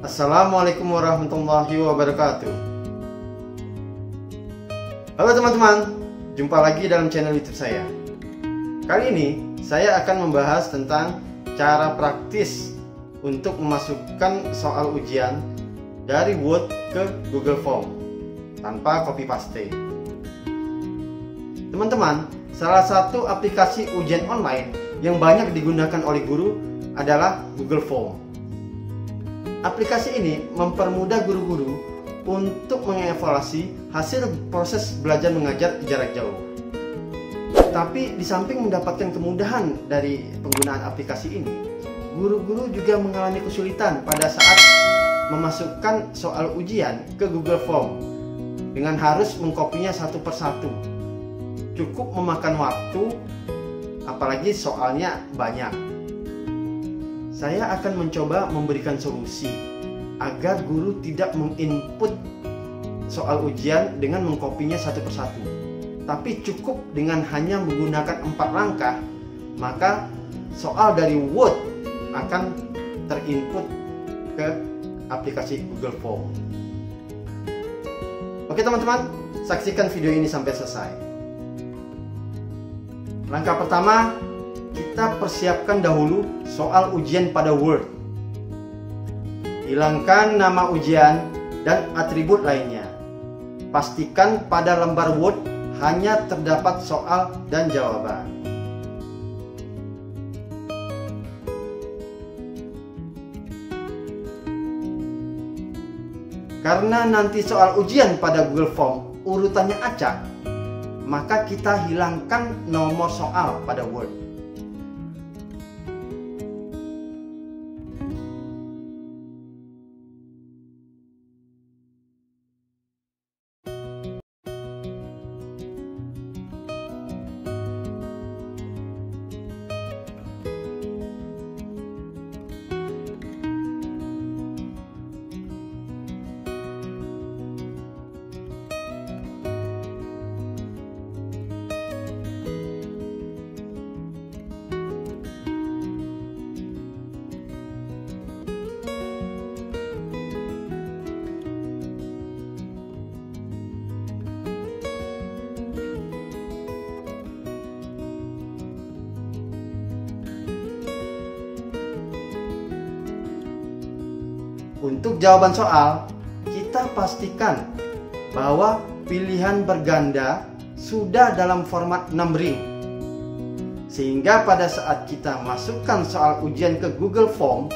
Assalamualaikum warahmatullahi wabarakatuh. Halo teman-teman, jumpa lagi dalam channel YouTube saya. Kali ini saya akan membahas tentang cara praktis untuk memasukkan soal ujian dari Word ke Google Form tanpa copy paste. Teman-teman, salah satu aplikasi ujian online yang banyak digunakan oleh guru adalah Google Form. Aplikasi ini mempermudah guru-guru untuk mengevaluasi hasil proses belajar mengajar jarak jauh. Tapi di samping mendapatkan kemudahan dari penggunaan aplikasi ini, guru-guru juga mengalami kesulitan pada saat memasukkan soal ujian ke Google Form dengan harus mengkopinya satu persatu. Cukup memakan waktu, apalagi soalnya banyak. Saya akan mencoba memberikan solusi agar guru tidak menginput soal ujian dengan mengkopinya satu persatu, tapi cukup dengan hanya menggunakan 4 langkah, maka soal dari Word akan terinput ke aplikasi Google Form. Oke teman-teman, saksikan video ini sampai selesai. Langkah pertama, kita persiapkan dahulu soal ujian pada Word. Hilangkan nama ujian dan atribut lainnya. Pastikan pada lembar Word hanya terdapat soal dan jawaban. Karena nanti soal ujian pada Google Form urutannya acak, maka kita hilangkan nomor soal pada Word. Untuk jawaban soal, kita pastikan bahwa pilihan berganda sudah dalam format 6 ring. Sehingga pada saat kita masukkan soal ujian ke Google Form,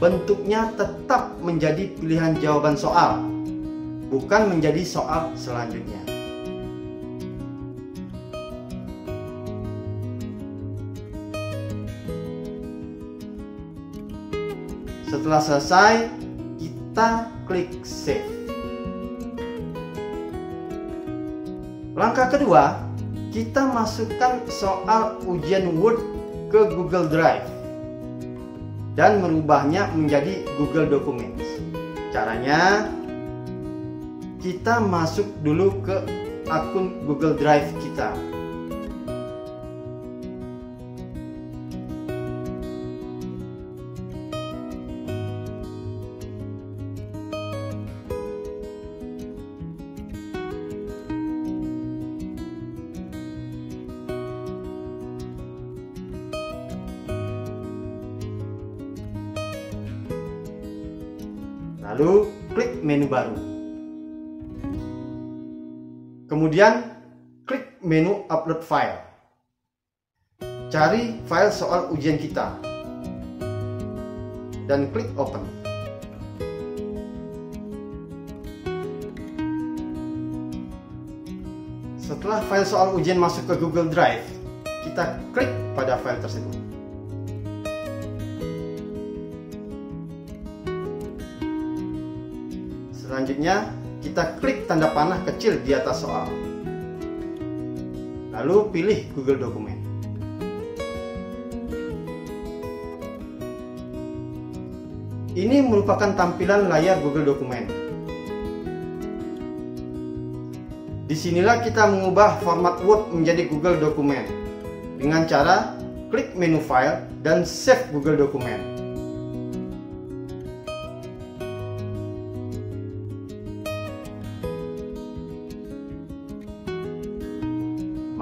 bentuknya tetap menjadi pilihan jawaban soal, bukan menjadi soal selanjutnya. Setelah selesai, kita klik save. Langkah kedua, kita masukkan soal ujian Word ke Google Drive dan merubahnya menjadi Google Documents. Caranya, kita masuk dulu ke akun Google Drive kita. Lalu klik menu baru. Kemudian klik menu upload file. Cari file soal ujian kita dan klik open. Setelah file soal ujian masuk ke Google Drive, kita klik pada file tersebut. Selanjutnya, kita klik tanda panah kecil di atas soal. Lalu pilih Google Dokumen. Ini merupakan tampilan layar Google Dokumen. Disinilah kita mengubah format Word menjadi Google Dokumen dengan cara klik menu file dan save Google Dokumen.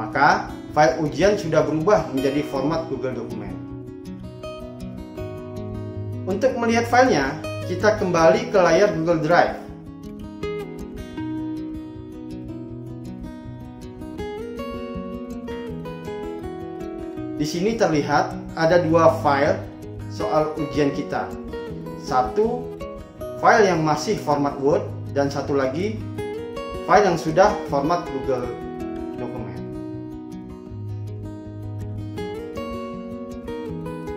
maka file ujian sudah berubah menjadi format Google Dokumen. Untuk melihat filenya, kita kembali ke layar Google Drive. Di sini terlihat ada dua file soal ujian kita. Satu file yang masih format Word dan satu lagi file yang sudah format Google Dokumen.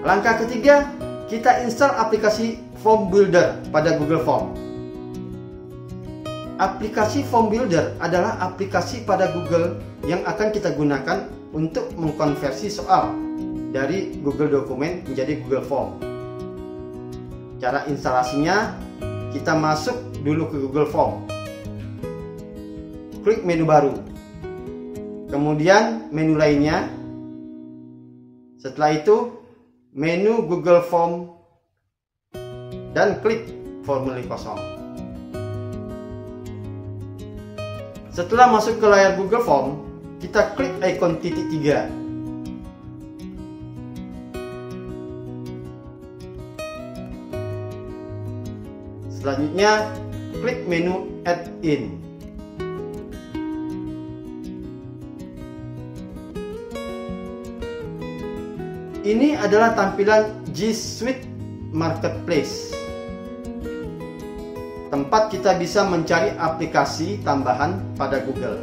Langkah ketiga, kita install aplikasi Form Builder pada Google Form. Aplikasi Form Builder adalah aplikasi pada Google yang akan kita gunakan untuk mengkonversi soal dari Google Dokumen menjadi Google Form. Cara instalasinya, kita masuk dulu ke Google Form. Klik menu baru. Kemudian menu lainnya. Setelah itu, menu Google Form dan klik formulir kosong. Setelah masuk ke layar Google Form, kita klik ikon titik 3. Selanjutnya, klik menu Add In. Ini adalah tampilan G Suite Marketplace, tempat kita bisa mencari aplikasi tambahan pada Google.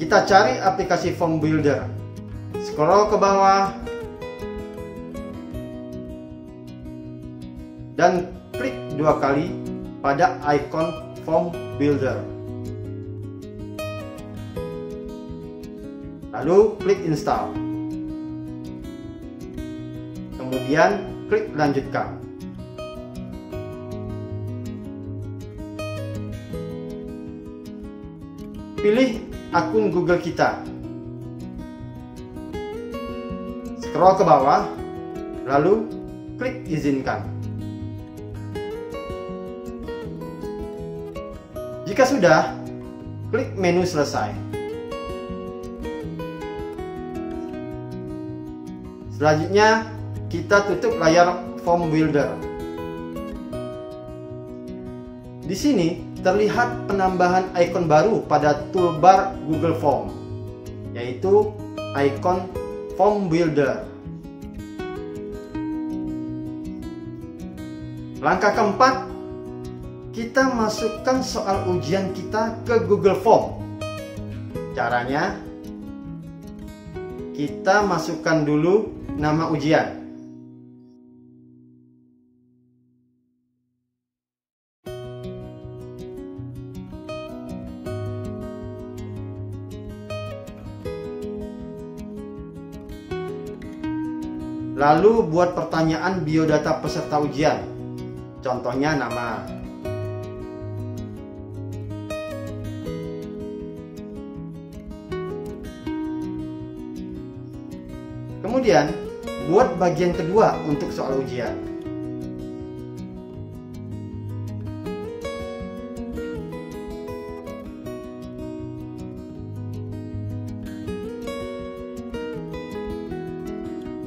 Kita cari aplikasi Form Builder. Scroll ke bawah dan klik 2 kali pada ikon Form Builder. Lalu klik install. Kemudian klik lanjutkan. Pilih akun Google kita. Scroll ke bawah, lalu klik izinkan. Jika sudah, klik menu selesai. Selanjutnya, kita tutup layar Form Builder. Di sini terlihat penambahan ikon baru pada toolbar Google Form, yaitu ikon Form Builder. Langkah keempat, kita masukkan soal ujian kita ke Google Form. Caranya, kita masukkan dulu nama ujian. Lalu buat pertanyaan biodata peserta ujian. Contohnya nama. Kemudian buat bagian kedua untuk soal ujian.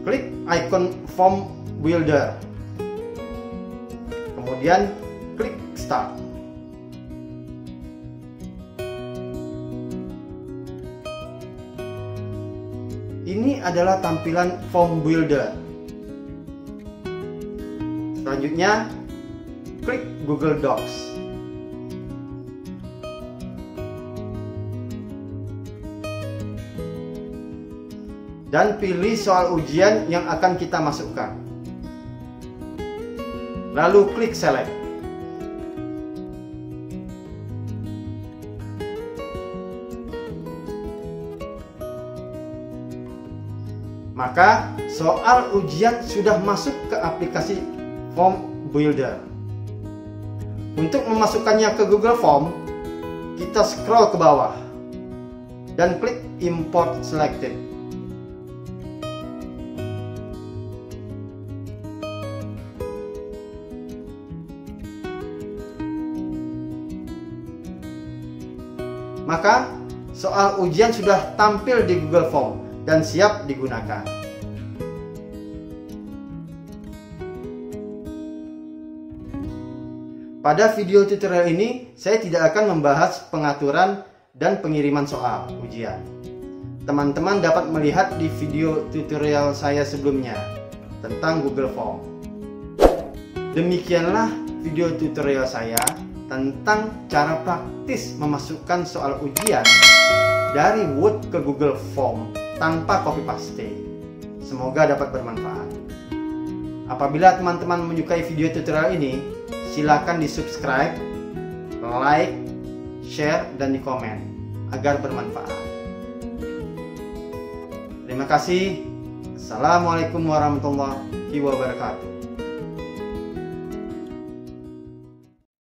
Klik ikon Form Builder. Kemudian klik Start. Ini adalah tampilan Form Builder. Selanjutnya, klik Google Docs. Dan pilih soal ujian yang akan kita masukkan. Lalu klik Select. Maka soal ujian sudah masuk ke aplikasi Form Builder. Untuk memasukkannya ke Google Form, kita scroll ke bawah dan klik Import Selected. Maka soal ujian sudah tampil di Google Form dan siap digunakan. Pada video tutorial ini, saya tidak akan membahas pengaturan dan pengiriman soal ujian. Teman-teman dapat melihat di video tutorial saya sebelumnya tentang Google Form. Demikianlah video tutorial saya tentang cara praktis memasukkan soal ujian dari Word ke Google Form tanpa copy paste. Semoga dapat bermanfaat. Apabila teman-teman menyukai video tutorial ini, silakan di subscribe, like, share, dan di komen agar bermanfaat. Terima kasih. Assalamualaikum warahmatullahi wabarakatuh.